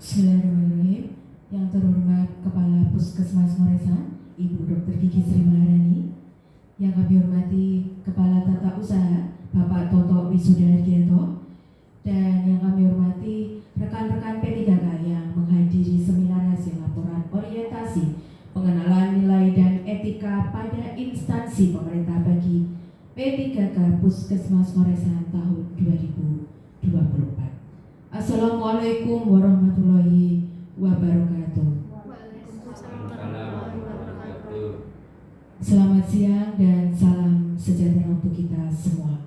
Bismillahirrahmanirrahim. Yang terhormat Kepala Puskesmas Ngoresan, Ibu Dr. Gigi Sri Maharani. Yang kami hormati Kepala Tata Usaha, Bapak Toto Wisudargianto. Dan yang kami hormati rekan-rekan P3K yang menghadiri seminar hasil laporan orientasi pengenalan nilai dan etika pada instansi pemerintah bagi P3K Puskesmas Ngoresan tahun 2024. Assalamualaikum warahmatullahi wabarakatuh. Selamat siang dan salam sejahtera untuk kita semua.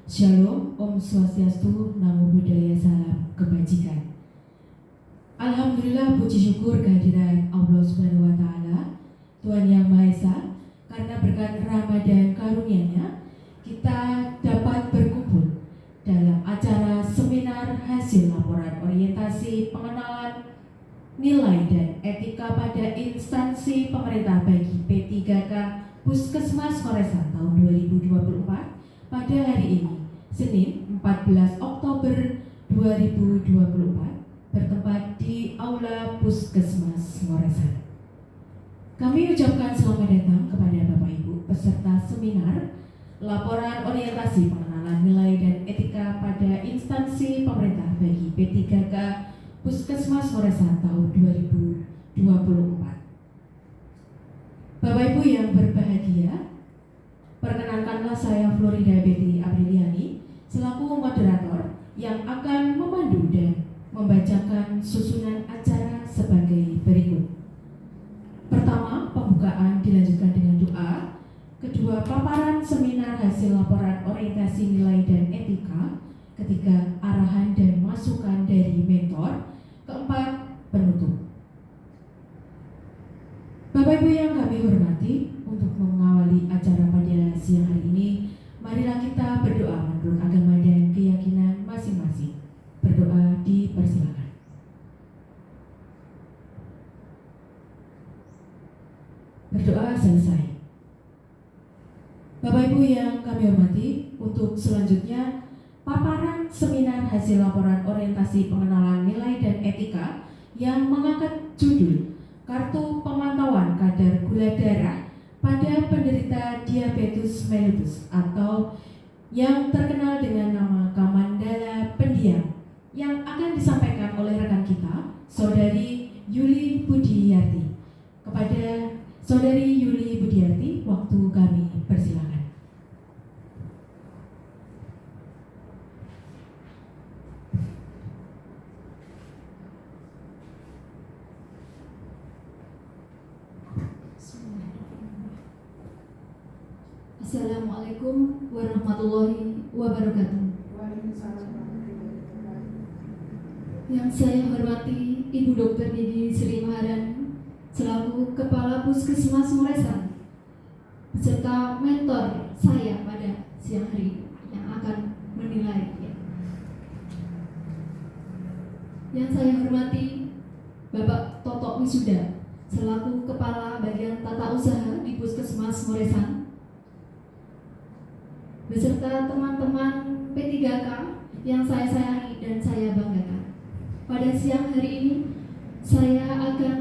Shalom, Om Swastiastu, Namo Buddhaya, salam kebajikan. Alhamdulillah, puji syukur kehadiran Allah Subhanahu wa Ta'ala, Tuhan Yang Maha Esa, karena berkat rahmat dan karunia-Nya kita dapat berkumpul dalam acara seminar hasil laporan orientasi pengenalan nilai dan etika pada instansi pemerintah bagi P3K Puskesmas Ngoresan tahun 2024 pada hari ini, Senin 14 Oktober 2024, bertempat di Aula Puskesmas Ngoresan. Kami ucapkan selamat datang kepada Bapak Ibu peserta seminar laporan orientasi pengenalan nilai dan etika pada instansi pemerintah bagi P3K Puskesmas Ngoresan tahun 2024. Bapak Ibu yang berbahagia, perkenalkanlah saya Florida Betty Apriliani selaku moderator yang akan memandu dan membacakan susunan acara sebagai berikut. Pertama, pembukaan dilanjutkan dengan doa. Kedua, paparan seminar hasil laporan orientasi nilai dan etika. Ketiga, arahan dan masukan dari mentor. Keempat, penutup. Bapak Ibu yang kami hormati, untuk mengawali acara pada siang hari ini, marilah kita berdoa menurut agama dan keyakinan masing-masing. Berdoa dipersilakan. Berdoa selesai. Bapak Ibu yang kami hormati, untuk selanjutnya paparan seminar hasil laporan orientasi pengenalan nilai dan etika yang mengangkat judul Kartu Pemantauan Kadar Gula Darah pada Penderita Diabetes Mellitus atau yang terkenal dengan nama Kamandala Pendiam, yang akan disampaikan oleh rekan kita, Saudari Yuli Budiyarti. Kepada Saudari Yuli Budiyarti, waktu kami persilakan. Assalamualaikum warahmatullahi wabarakatuh. Yang saya hormati Ibu Dr. Gigi Sri Maharani selaku Kepala Puskesmas Ngoresan beserta mentor saya pada siang hari yang akan menilai. Yang saya hormati Bapak Toto Wisuda selaku Kepala Bagian Tata Usaha di Puskesmas Ngoresan beserta teman-teman P3K yang saya sayangi dan saya banggakan. Pada siang hari ini saya akan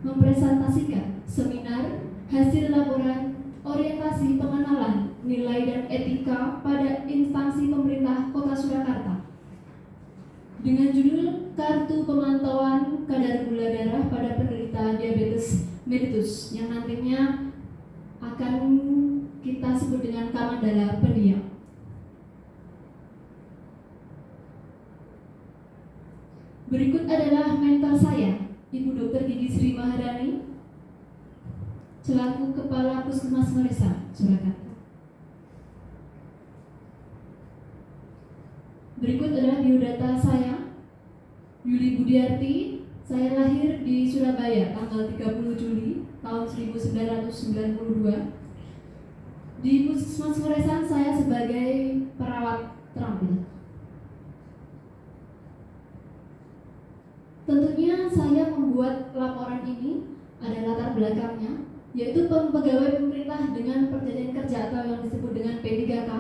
mempresentasikan seminar hasil laporan orientasi pengenalan nilai dan etika pada instansi pemerintah Kota Surakarta dengan judul Kartu Pemantauan Kadar Gula Darah pada Penderita Diabetes Mellitus yang nantinya akan kita sebut dengan Kamandala Pendiam. Berikut adalah mentor saya, Ibu Dr. Gigi Sri Maharani selaku Kepala Puskesmas Ngoresan, Surakarta. Berikut adalah biodata saya, Yuli Budiyarti. Saya lahir di Surabaya tanggal 30 Juli tahun 1992. Di Puskesmas Ngoresan saya sebagai perawat terampil. Tentunya saya membuat laporan ini ada latar belakangnya, yaitu pegawai pemerintah dengan perjanjian kerja atau yang disebut dengan P3K,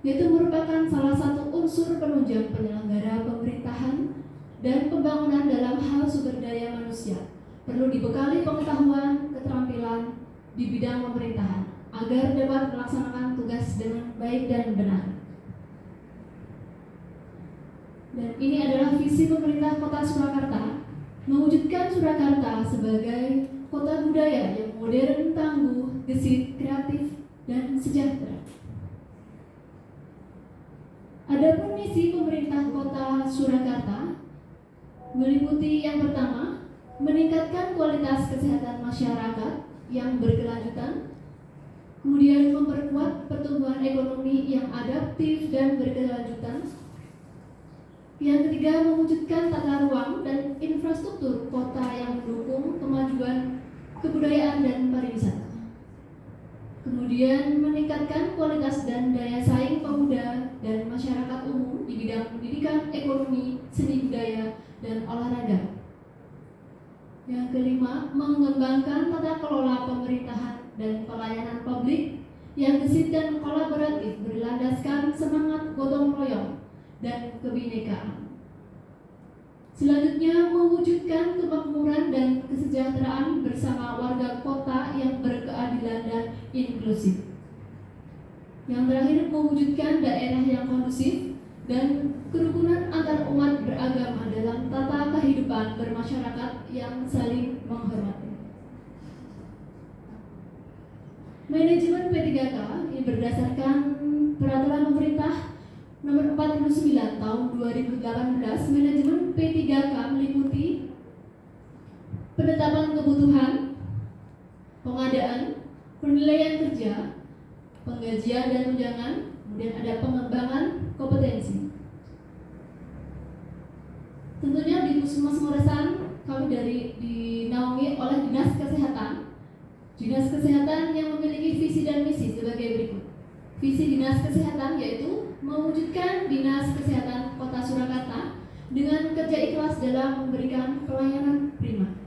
yaitu merupakan salah satu unsur penunjang penyelenggara pemerintahan dan pembangunan dalam hal sumber daya manusia perlu dibekali pengetahuan, keterampilan di bidang pemerintahan agar dapat melaksanakan tugas dengan baik dan benar. Dan ini adalah visi pemerintah Kota Surakarta, mewujudkan Surakarta sebagai kota budaya yang modern, tangguh, gesit, kreatif, dan sejahtera. Adapun misi pemerintah Kota Surakarta meliputi yang pertama, meningkatkan kualitas kesehatan masyarakat yang berkelanjutan, kemudian memperkuat pertumbuhan ekonomi yang adaptif dan berkelanjutan. Yang ketiga, mewujudkan tata ruang dan infrastruktur kota yang mendukung kemajuan kebudayaan dan pariwisata. Kemudian meningkatkan kualitas dan daya saing pemuda dan masyarakat umum di bidang pendidikan, ekonomi, seni budaya, dan olahraga. Yang kelima, mengembangkan tata kelola pemerintahan dan pelayanan publik yang gesit dan kolaboratif berlandaskan semangat gotong royong dan kebinekaan. Selanjutnya, mewujudkan kemakmuran dan kesejahteraan bersama warga kota yang berkeadilan dan inklusif. Yang terakhir, mewujudkan daerah yang kondusif dan kerukunan antar umat beragama dalam tata kehidupan bermasyarakat yang saling menghormati. Manajemen P3K ini berdasarkan peraturan pemerintah nomor 49 tahun 2018. Manajemen P3K meliputi penetapan kebutuhan, pengadaan, penilaian kerja, penggajian dan tunjangan, kemudian ada pengembangan kompetensi. Tentunya di Puskesmas Ngoresan kami dinaungi oleh Dinas Kesehatan. Dinas Kesehatan yang memiliki visi dan misi sebagai berikut. Visi Dinas Kesehatan yaitu mewujudkan Dinas Kesehatan Kota Surakarta dengan kerja ikhlas dalam memberikan pelayanan prima.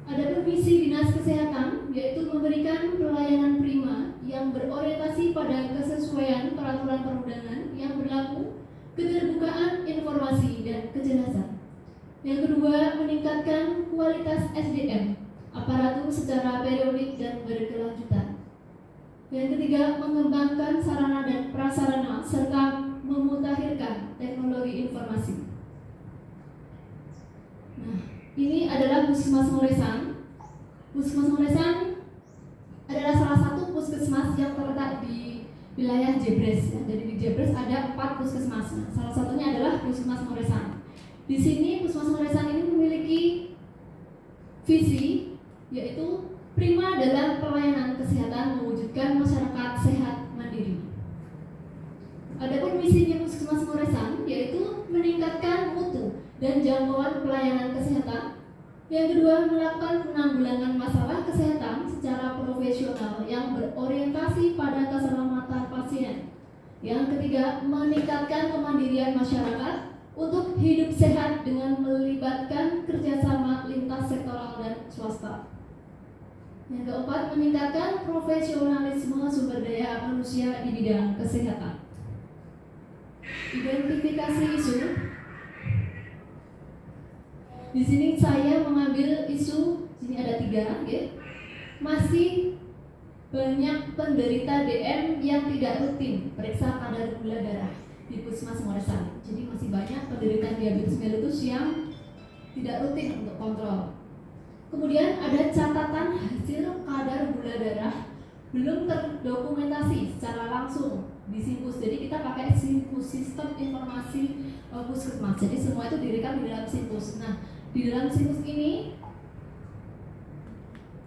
Adapun misi Dinas Kesehatan yaitu memberikan pelayanan prima yang berorientasi pada kesesuaian peraturan perundangan yang berlaku, keterbukaan informasi dan kejelasan. Yang kedua, meningkatkan kualitas SDM, aparatur secara periodik dan berkelanjutan. Yang ketiga, mengembangkan sarana dan prasarana serta memutakhirkan teknologi informasi. Nah, ini adalah Puskesmas Ngoresan. Puskesmas Ngoresan adalah salah satu puskesmas yang terletak di wilayah Jebres. Ya. Jadi di Jebres ada 4 puskesmas. Nah, salah satunya adalah Puskesmas Ngoresan. Di sini Puskesmas Ngoresan ini memiliki visi yaitu prima dalam pelayanan kesehatan mewujudkan masyarakat sehat mandiri. Adapun misinya Puskesmas Ngoresan yaitu meningkatkan mutu dan jangkauan pelayanan kesehatan. Yang kedua, melakukan penanggulangan masalah kesehatan secara profesional yang berorientasi pada keselamatan pasien. Yang ketiga, meningkatkan kemandirian masyarakat untuk hidup sehat dengan melibatkan kerjasama lintas sektoral dan swasta. Yang keempat, meningkatkan profesionalisme sumber daya manusia di bidang kesehatan. Identifikasi isu. Di sini saya mengambil isu, sini ada 3, ya. Masih banyak penderita DM yang tidak rutin periksa kadar gula darah di Puskesmas Ngoresan. Jadi masih banyak penderita diabetes mellitus yang tidak rutin untuk kontrol. Kemudian ada catatan hasil kadar gula darah belum terdokumentasi secara langsung di Simpus. Jadi kita pakai Simpus, sistem informasi puskesmas. Jadi semua itu direkam di dalam Simpus. Nah, di dalam Simpus ini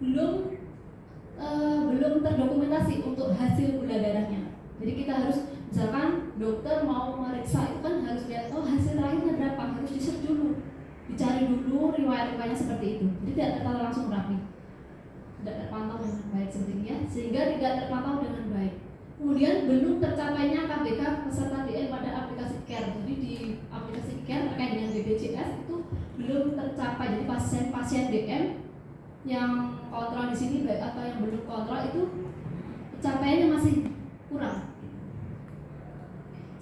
belum terdokumentasi untuk hasil gula darahnya. Jadi kita harus, misalkan dokter mau meriksa itu kan harus lihat, oh hasil terakhirnya berapa, harus di-search dulu, dicari dulu riwayat-riwayatnya seperti itu. Jadi tidak terpantau langsung rapi, tidak terpantau dengan baik seperti ini ya, sehingga tidak terpantau dengan baik. Kemudian belum tercapainya KBK peserta DM pada aplikasi CARE. Jadi di aplikasi CARE terkait dengan BPJS itu belum tercapai. Jadi pasien DM yang kontrol di sini baik atau yang belum kontrol itu capaiannya masih kurang,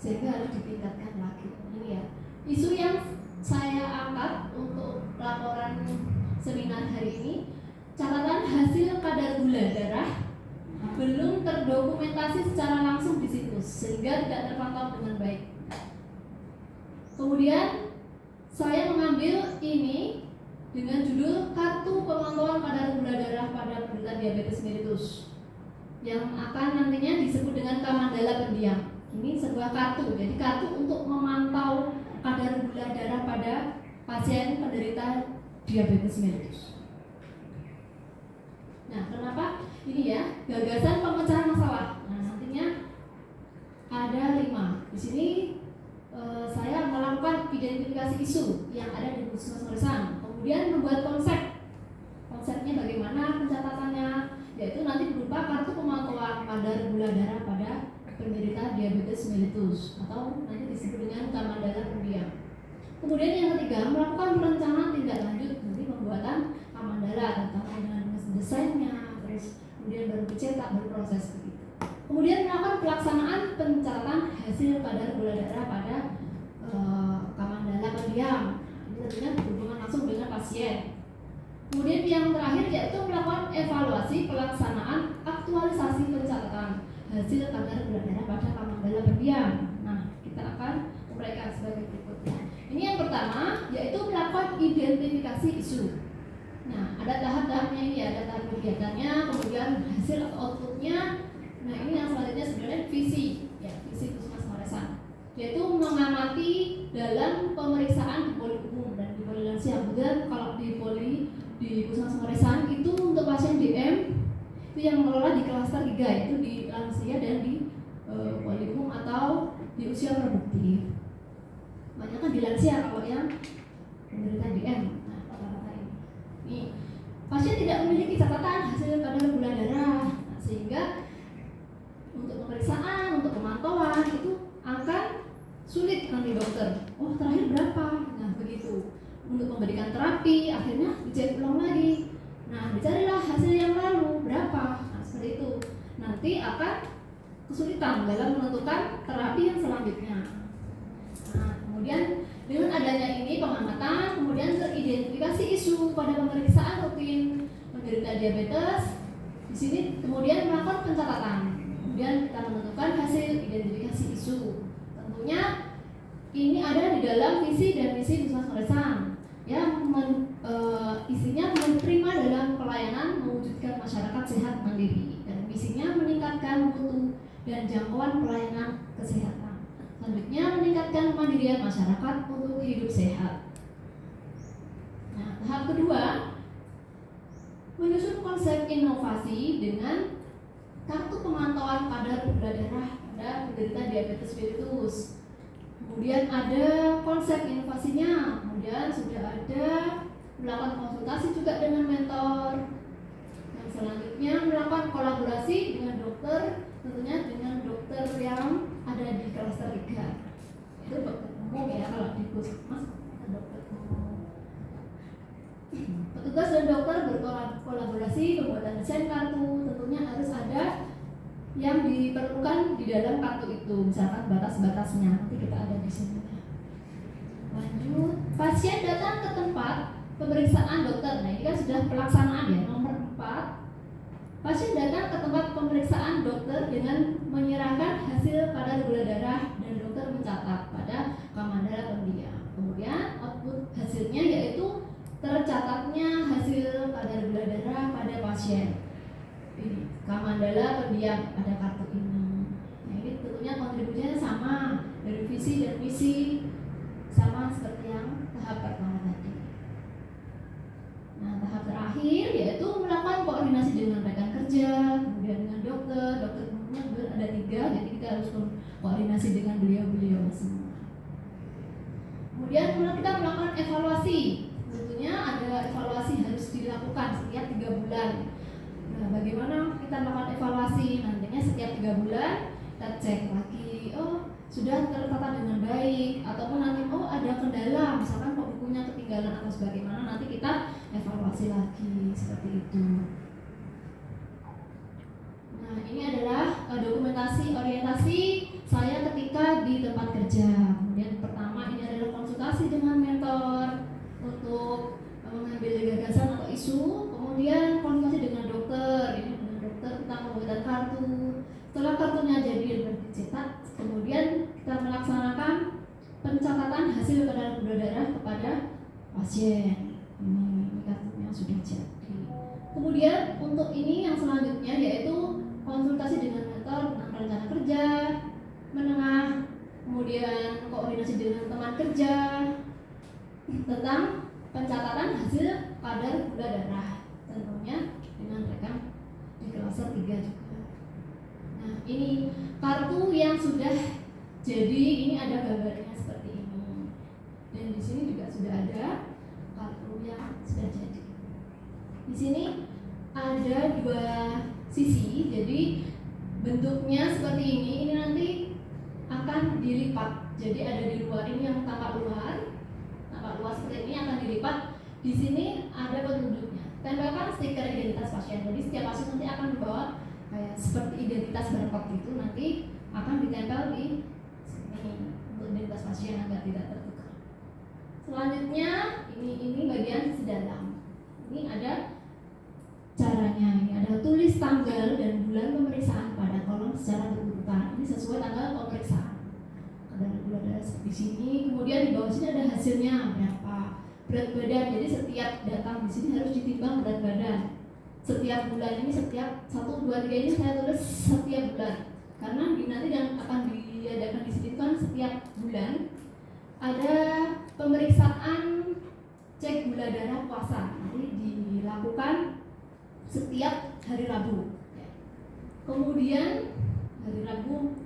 sehingga harus ditingkatkan lagi. Ini ya isu yang saya angkat untuk laporan seminar hari ini, catatan hasil kadar gula darah belum terdokumentasi secara langsung di situs sehingga tidak terpantau dengan baik. Kemudian saya mengambil ini dengan judul Kartu Pemantauan Kadar Gula Darah pada Penderita Diabetes Mellitus yang akan nantinya disebut dengan Kamandala Pendiam. Ini sebuah kartu, jadi kartu untuk memantau kadar gula darah pada pasien penderita diabetes mellitus. Nah, kenapa? Ini ya, gagasan pemecahan masalah. Nah, nantinya ada 5. Di sini saya melakukan identifikasi isu yang ada di Puskesmas Ngoresan. Kemudian membuat konsep. Konsepnya bagaimana pencatatannya? Yaitu nanti berupa kartu pemantauan kadar gula darah pada penderita diabetes mellitus atau nanti disebut dengan Kamandala Pendiam. Kemudian yang ketiga, melakukan perencanaan tindak lanjut nanti pembuatan Kamandala tentang dengan desainnya, terus kemudian baru dicetak, baru proses begitu. Kemudian melakukan pelaksanaan pencatatan hasil kadar gula darah pada Kamandala Pendiam. Ini tentunya berhubungan langsung dengan pasien. Kemudian yang terakhir yaitu melakukan evaluasi pelaksanaan aktualisasi pencatatan hasil kadar gula darah pada Kamandala Pendiam. Nah, kita akan uraikan sebagai berikutnya. Ini yang pertama yaitu melakukan identifikasi isu. Nah, ada tahap-tahapnya ini, ada tahap kegiatannya, kemudian hasil atau outputnya. Nah, ini yang selanjutnya sebenarnya visi, ya, visi Puskesmas Ngoresan, yaitu mengamati dalam pemeriksaan di poli umum dan di poli lansia. Kemudian kalau di Puskesmas Ngoresan itu untuk pasien DM itu yang mengelola di klaster 3, yaitu di lansia dan di poli umum atau di usia produktif. Banyak kan di lansia kalau yang menderita DM. Nah, kata-kata ini pasien tidak memiliki catatan hasil kadar gula darah, nah, sehingga untuk pemeriksaan, untuk pemantauan itu akan sulit nanti dokter. Oh, terakhir berapa? Nah, begitu. Untuk memberikan terapi, akhirnya dicek ulang lagi. Nah, dicarilah hasil yang lalu berapa. Nah, seperti itu. Nanti akan kesulitan dalam menentukan terapi yang selanjutnya. Nah, kemudian dengan adanya ini pengamatan, kemudian teridentifikasi isu pada pemeriksaan rutin penderita diabetes. Di sini kemudian melakukan pencatatan. Kemudian kita menentukan hasil identifikasi isu. Tentunya ini ada di dalam visi dan misi Puskesmas Ngoresan yang isinya menerima dalam pelayanan mewujudkan masyarakat sehat mandiri, dan misinya meningkatkan mutu dan jangkauan pelayanan kesehatan. Selanjutnya meningkatkan kemandirian masyarakat untuk hidup sehat. Nah, tahap kedua menyusun konsep inovasi dengan kartu pemantauan kadar gula darah pada penderita diabetes mellitus. Kemudian ada konsep inovasinya, kemudian sudah ada melakukan konsultasi juga dengan mentor. Yang selanjutnya melakukan kolaborasi dengan dokter, tentunya dengan dokter yang ada di klaster 3. Itu dokter umum ya, kalau di Puskesmas dokter umum. Petugas dan dokter berkolaborasi pembuatan desain kartu, tentunya harus ada yang diperlukan di dalam kartu itu, misalkan batas-batasnya. Nanti kita ada di sini. Lanjut, pasien datang ke tempat pemeriksaan dokter. Nah, ini kan sudah pelaksanaan ya. Nomor 4, pasien datang ke tempat pemeriksaan dokter dengan menyerahkan hasil kadar gula darah dan dokter mencatat pada Kamandala Pendiam. Kemudian output hasilnya yaitu tercatatnya hasil kadar gula darah pada pasien. Ini Kamandala Pendiam pada kartu ini. Nah, ini tentunya kontribusinya sama dari visi dan misi, sama seperti yang tahap pertama tadi. Nah, tahap terakhir yaitu melakukan koordinasi dengan rekan kerja, kemudian dengan dokter umumnya ada 3, jadi kita harus koordinasi dengan beliau-beliau semua. Kemudian kita melakukan evaluasi, tentunya ada evaluasi harus dilakukan setiap 3 bulan. Nah, bagaimana kita melakukan evaluasi? Nantinya setiap 3 bulan kita cek lagi, oh sudah tertata dengan baik, ataupun nanti oh ada kendala, misalkan kok bukunya ketinggalan atau sebagaimana, nanti kita evaluasi lagi seperti itu. Nah, ini adalah dokumentasi orientasi saya ketika di tempat kerja. Kemudian pertama ini adalah konsultasi dengan mentor kantor untuk mengambil gagasan atau isu, kemudian konsultasi dengan dokter, ini dengan dokter tentang pembuatan kartu. Setelah kartunya jadi dan dicetak, kemudian kita melaksanakan pencatatan hasil kadar gula darah kepada pasien. Ini kartunya sudah jadi. Kemudian untuk ini yang selanjutnya yaitu konsultasi dengan mentor tentang rencana kerja menengah, kemudian koordinasi dengan teman kerja tentang pencatatan hasil kadar gula darah, tentunya dengan rekan di klaster 3 juga. Nah, ini kartu yang sudah jadi, ini ada gambarnya seperti ini. Dan di sini juga sudah ada kartu yang sudah jadi. Di sini ada 2 sisi, jadi bentuknya seperti ini. Ini nanti akan dilipat. Jadi ada di luar ini yang tampak luar seperti ini akan dilipat. Di sini ada petunjuknya. Tempelkan stiker identitas pasien. Jadi setiap pasien nanti akan dibawa kayak seperti identitas barcode itu, nanti akan ditempel di sini untuk identitas pasien agar tidak tertukar. Selanjutnya ini bagian sisi dalam. Ini ada caranya, ini ada tulis tanggal dan bulan pemeriksaan pada kolom secara berurutan. Ini sesuai tanggal pemeriksaan. Ada gula darah di sini, kemudian di bawah sini ada hasilnya berapa, berat badan. Jadi setiap datang di sini harus ditimbang berat badan. Setiap bulan ini, setiap 1, 2, 3 ini saya tulis setiap bulan. Karena nanti yang akan diadakan di sini kan setiap bulan ada pemeriksaan cek gula darah puasa. Nanti dilakukan setiap hari Rabu. Kemudian hari Rabu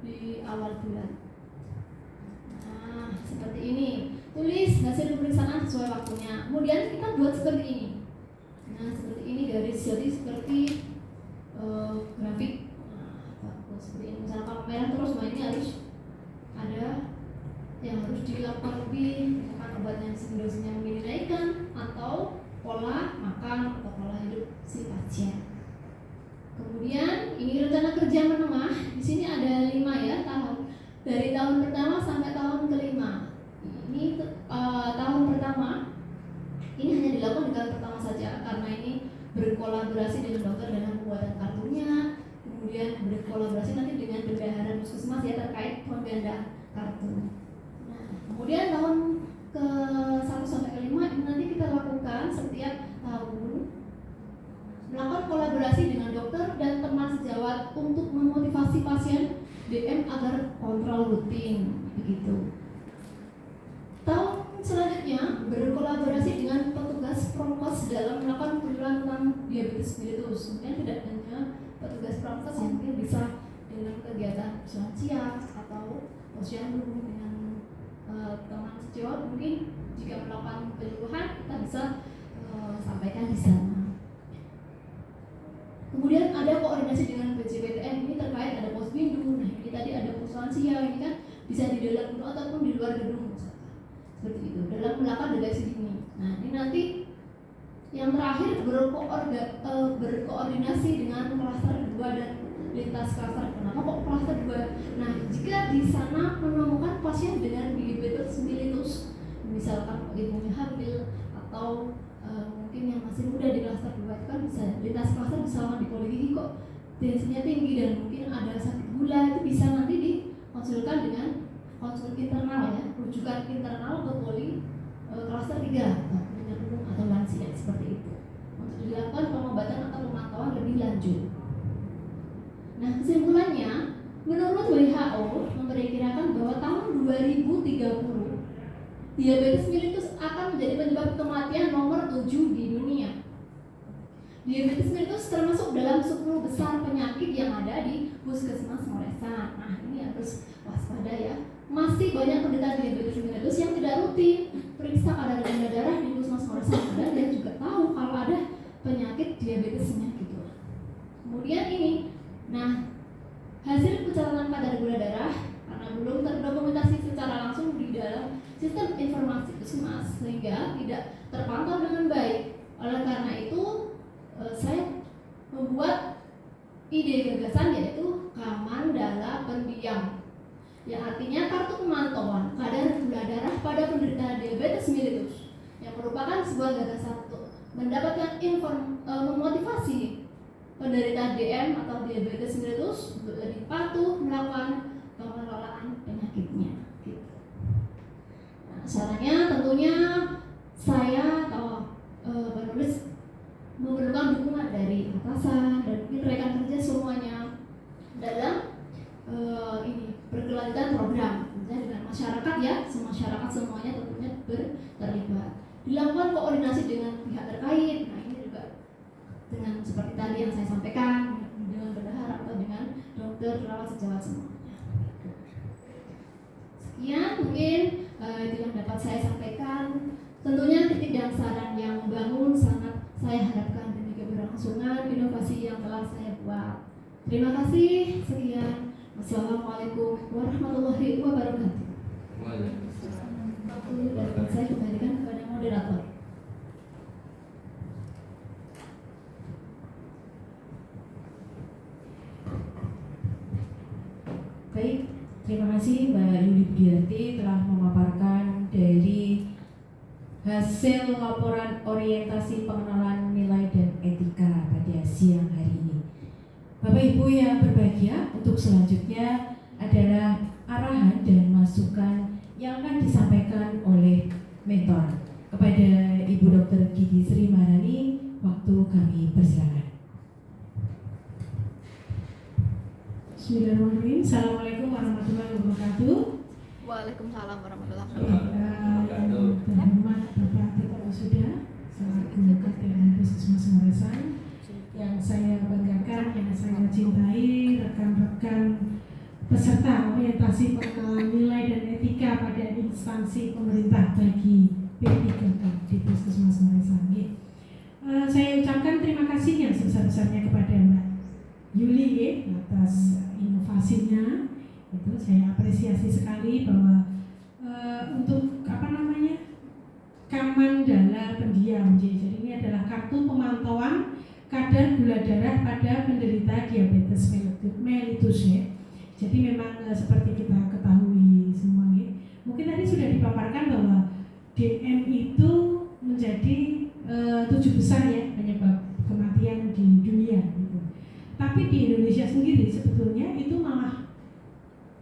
di awal bulan. Nah, seperti ini. Tulis hasil pemeriksaan sesuai waktunya. Kemudian kita buat seperti ini. Nah, seperti ini garis, jadi seperti grafik. Nah, seperti ini. Misalnya kalau merah terus, nah ini harus ada yang harus dilakukan lebih, misalkan obat yang dosisnya mungkin dinaikkan, atau pola makan atau pola hidup si pasien. Kemudian ini rencana kerja menengah. Di sini ada 5 ya tahun. Dari tahun pertama sampai tahun kelima. Ini tahun pertama ini hanya dilakukan di tahun pertama saja karena ini berkolaborasi dengan dokter dalam pembuatan kartunya. Kemudian berkolaborasi nanti dengan bendahara puskesmas ya terkait penggandaan kartu. Nah, kemudian tahun ke 1 sampai ke 5 ini nanti kita lakukan setiap tahun, melakukan kolaborasi dengan dokter dan teman sejawat untuk memotivasi pasien DM agar kontrol rutin begitu. Tahun selanjutnya berkolaborasi dengan petugas prokes dalam melakukan penjualan tentang diabetes mellitus. Kemudian tidak hanya petugas prokes yang mungkin bisa dalam kegiatan lansia atau posyandu dengan teman sejawat, mungkin jika melakukan penyuluhan kita bisa sampaikan di sana. Kemudian ada koordinasi dengan BJPTN, ini terkait ada posbindu. Nah, ini tadi ada pos lansia, ini kan bisa di dalam gedung ataupun di luar gedung misalkan. Seperti itu dalam melakukan deteksi dini. Nah, ini nanti yang terakhir berkoordinasi dengan klaster 2 dan lintas klaster. Kenapa kok klaster 2? Nah, jika di sana menemukan pasien dengan diabetes mellitus, misalkan ibunya hamil atau mungkin yang masih muda di klaster 2 itu kan bisa lintas klaster, misalnya di poligigi kok tensinya tinggi dan mungkin ada sakit gula, itu bisa nanti dikonsulkan dengan konsul internal ya, rujukan internal ke poli klaster 3 dengan umum atau lansia seperti itu untuk dilakukan pengobatan atau pemantauan lebih lanjut. Nah, kesimpulannya menurut WHO memperkirakan bahwa tahun 2030 diabetes mellitus akan menjadi penyebab kematian nomor 7 di dunia. Diabetes mellitus termasuk dalam 10 besar penyakit yang ada di Puskesmas Moresan. Nah, ini harus waspada ya. Masih banyak penderita diabetes mellitus yang tidak rutin periksa kadar gula darah di Puskesmas Moresan, padahal dia juga tahu kalau ada penyakit diabetesnya gitu. Kemudian ini, nah hasil pencatatan kadar gula darah karena belum terdokumentasi secara langsung di dalam sistem informasi puskesmas sehingga tidak terpantau dengan baik. Oleh karena itu saya membuat ide gagasan yaitu Kamandala Pendiam yang artinya kartu pemantauan kadar gula darah pada penderita diabetes mellitus, yang merupakan sebuah gagasan untuk mendapatkan memotivasi penderita DM atau diabetes mellitus untuk lebih patuh melakukan pengelolaan penyakitnya. Gitu. Nah, caranya tentunya saya atau penulis memerlukan dukungan dari atasan dan rekan kerja semuanya dalam berkelanjutan program, tentunya dengan masyarakat ya, masyarakat semuanya tentunya terlibat. Dilakukan koordinasi dengan pihak terkait. Nah ini juga dengan seperti tadi yang saya sampaikan, dengan bendahara atau dengan dokter, perawat, sejawat semuanya. Sekian mungkin itu yang dapat saya sampaikan. Tentunya titik dan saran yang membangun sangat saya harapkan demi keberlangsungan inovasi yang telah saya buat. Terima kasih. Sekian. Wassalamualaikum warahmatullahi wabarakatuh. Waktu dapat saya kembalikan kepada moderator. Baik, terima kasih Mbak Yuli Budiarti telah memaparkan dari hasil laporan orientasi pengenalan nilai dan etika pada siang hari ini. Bapak Ibu yang berbahagia, untuk selanjutnya adalah arahan dan masukan yang akan disampaikan oleh mentor. Kepada Ibu Dr. Gigi Sri Maharani, waktu kami persilakan. Bismillahirrahmanirrahim. Assalamualaikum warahmatullahi wabarakatuh. Waalaikumsalam warahmatullahi Yang terhormat Bapak Tito Wisuda selaku Kapten Puskesmas Ngoresan, yang saya banggakan, yang saya cintai, rekan-rekan peserta orientasi pengenalan nilai dan etika pada instansi pemerintah bagi P3K di Puskesmas Ngoresan. Saya ucapkan terima kasih yang sebesar-besarnya kepada Mbak Yuli atas inovasinya. Itu saya apresiasi sekali bahwa untuk Kamandala pendiam. Jadi ini adalah kartu pemantauan kadar gula darah pada penderita diabetes mellitus ya. Jadi memang seperti kita ketahui semua ya. Mungkin tadi sudah dipaparkan bahwa DM itu menjadi 7 besar ya penyebab kematian di dunia gitu. Tapi di Indonesia sendiri sebetulnya itu malah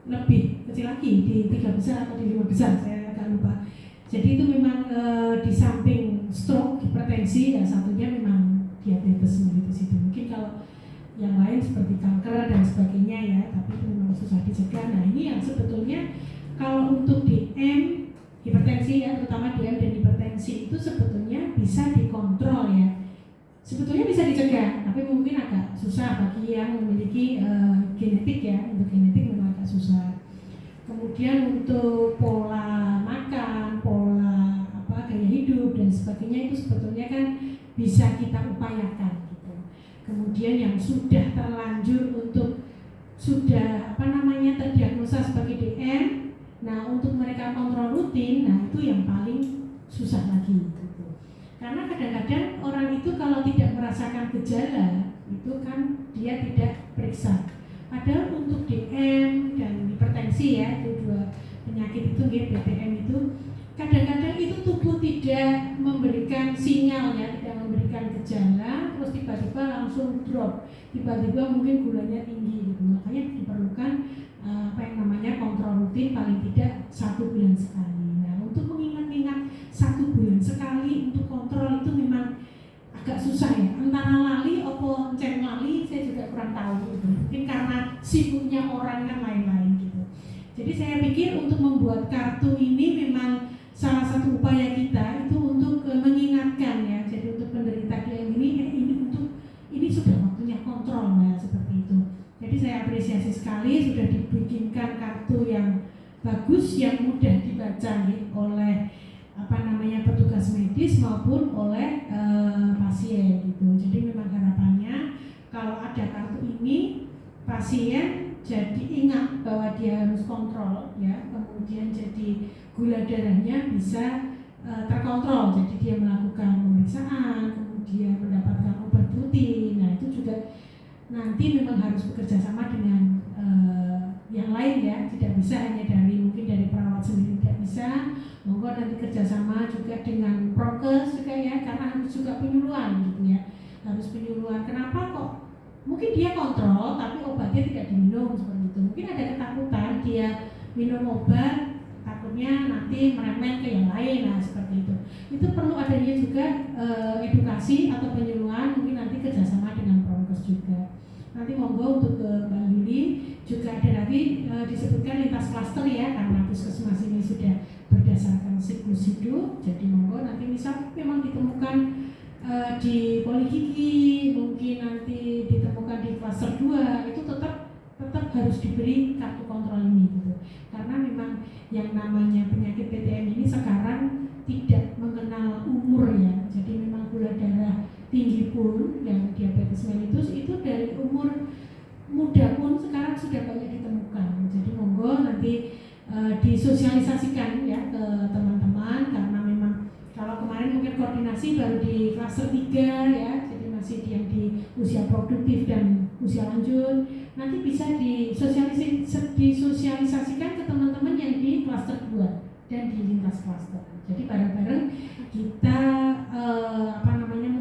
lebih kecil lagi, di 3 besar atau di 5 besar, saya agak lupa. Jadi itu memang di samping stroke, hipertensi, dan satunya memang diabetes mellitus itu. Mungkin kalau yang lain seperti kanker dan sebagainya ya, tapi itu memang susah dicegah. Nah ini yang sebetulnya kalau untuk DM, hipertensi ya, terutama DM dan hipertensi itu sebetulnya bisa dikontrol ya. Sebetulnya bisa dicegah, tapi mungkin agak susah bagi yang memiliki genetik ya. Untuk genetik memang agak susah. Kemudian untuk pola makan, pola gaya hidup dan sebagainya itu sebetulnya kan bisa kita upayakan gitu. Kemudian yang sudah terlanjur untuk terdiagnosa sebagai DM, nah untuk mereka kontrol rutin, nah itu yang paling susah lagi gitu. Karena kadang-kadang orang itu kalau tidak merasakan gejala itu kan dia tidak periksa. Padahal untuk DM dan hipertensi ya, itu 2 penyakit itu BTM itu kadang-kadang itu tubuh tidak memberikan sinyal ya, tidak memberikan gejala, terus tiba-tiba langsung drop, tiba-tiba mungkin gulanya tinggi gitu. Makanya diperlukan kontrol rutin paling tidak 1 bulan sekali. Nah untuk mengingat-ingat 1 bulan sekali untuk kontrol itu memang agak susah ya, antara lali atau encen lali saya juga kurang tahu gitu. Mungkin karena sibuknya orang kan lain-lain gitu. Jadi saya pikir untuk membuat kartu ini memang salah satu upaya kita itu untuk mengingatkan ya. Jadi untuk penderita DM ini sudah waktunya kontrol ya, seperti itu. Jadi saya apresiasi sekali sudah dibikinkan kartu yang bagus, yang mudah dibaca ya, oleh petugas medis maupun oleh pasien gitu. Jadi memang harapannya kalau ada kartu ini pasien jadi ingat bahwa dia harus kontrol ya, kemudian jadi gula darahnya bisa terkontrol. Jadi dia melakukan pemeriksaan, kemudian mendapatkan obat rutin. Nah itu juga nanti memang harus bekerja sama dengan yang lain ya, tidak bisa hanya mungkin dari perawat sendiri tidak bisa, monggo nanti kerjasama juga dengan prokes juga ya, karena harus juga penyuluhan gitu ya, harus penyuluhan. Kenapa kok mungkin dia kontrol tapi obatnya tidak diminum seperti itu, mungkin ada ketakutan dia minum obat takutnya nanti merembet ke yang lain, nah seperti itu perlu adanya juga edukasi atau penyuluhan, mungkin nanti kerjasama dengan prokes juga. Nanti monggo untuk ke Mbak Yuli juga ada nanti disebutkan lintas klaster ya, karena puskesmas ini sudah berdasarkan siklus hidup, jadi monggo nanti misal memang ditemukan di poligigi, mungkin nanti ditemukan di klaster 2, itu tetap harus diberi kartu kontrol ini gitu, karena memang yang namanya penyakit PTM ini sekarang tidak mengenal umur ya, jadi memang gula darah tinggi pun yang diabetes mellitus itu dari umur muda pun sekarang sudah banyak ditemukan. Jadi monggo nanti disosialisasikan ya ke teman-teman, karena memang kalau kemarin mungkin koordinasi baru di klaster 3 ya, jadi masih yang di usia produktif dan usia lanjut, nanti bisa disosialisasikan ke teman-teman yang di klaster 2 dan di lintas klaster. Jadi bareng-bareng kita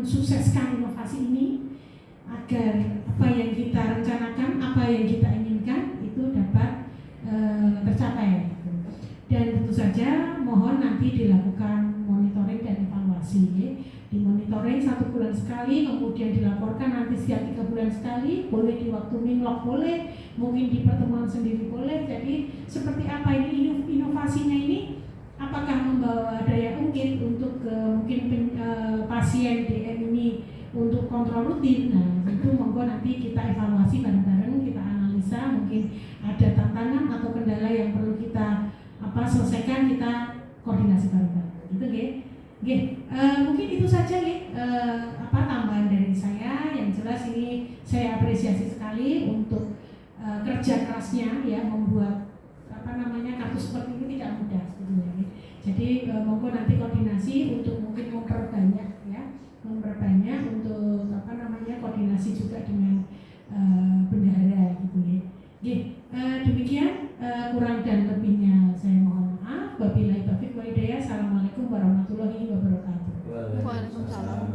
mensukseskan inovasi ini agar apa yang kita rencanakan, apa yang kita inginkan itu dapat tercapai. Dan tentu saja mohon nanti dilakukan monitoring dan evaluasi. Dimonitoring 1 bulan sekali, kemudian dilaporkan nanti setiap 3 bulan sekali, boleh di waktu minlok boleh, mungkin di pertemuan sendiri boleh. Jadi seperti apa ini inovasinya ini? Apakah membawa daya ungkit untuk mungkin pasien DM ini untuk kontrol rutin? Nah itu monggo nanti kita evaluasi bareng-bareng, kita analisa, mungkin ada tantangan atau kendala yang perlu kita selesaikan, kita koordinasi bareng-bareng. Gitu nggih. Mungkin itu saja nggih tambahan dari saya. Yang jelas ini saya apresiasi sekali untuk kerja kerasnya ya, membuat kartu seperti ini tidak mudah sebetulnya. Jadi monggo nanti koordinasi untuk mungkin memperbanyak untuk koordinasi juga dengan bendahara gitu ya. Demikian kurang dan lebihnya saya mohon maaf. Wabillahi taufiq wal hidayah. Assalamualaikum warahmatullahi wabarakatuh. Waalaikumsalam.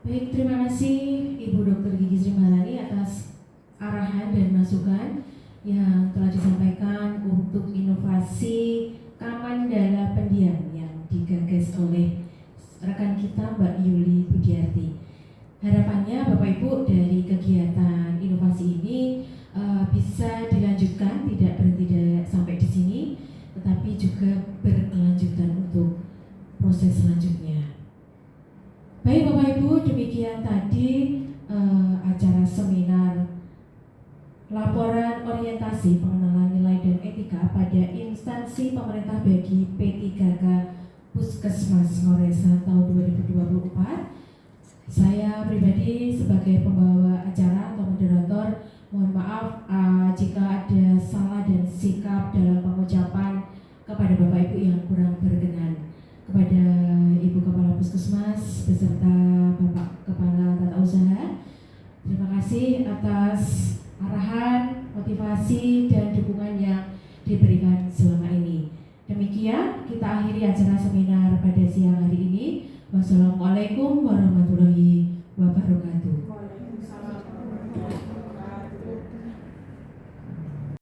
Baik, terima kasih Ibu Dr. Gigi Sri Maharani atas arahan dan masukan yang telah disampaikan untuk inovasi Kamandala Pendiam yang digagas oleh rekan kita Mbak Yuli Budiarti. Harapannya Bapak Ibu dari kegiatan inovasi ini bisa dilanjutkan, tidak berhenti sampai di sini, tetapi juga berkelanjutan untuk proses selanjutnya. Baik Bapak Ibu, demikian tadi acara seminar laporan orientasi pengenalan nilai dan etika pada instansi pemerintah bagi P3K Puskesmas Ngoresa tahun 2024. Saya pribadi sebagai pembawa acara atau moderator mohon maaf jika ada salah dan sikap dalam pengucapan kepada Bapak Ibu yang kurang berkenan. Kepada Ibu Kepala Puskesmas beserta Bapak Kepala Tata Usaha, terima kasih atas arahan, motivasi, dan dukungan yang diberikan selama ini. Demikian kita akhiri acara seminar pada siang hari ini. Wassalamualaikum warahmatullahi wabarakatuh. Waalaikumsalam.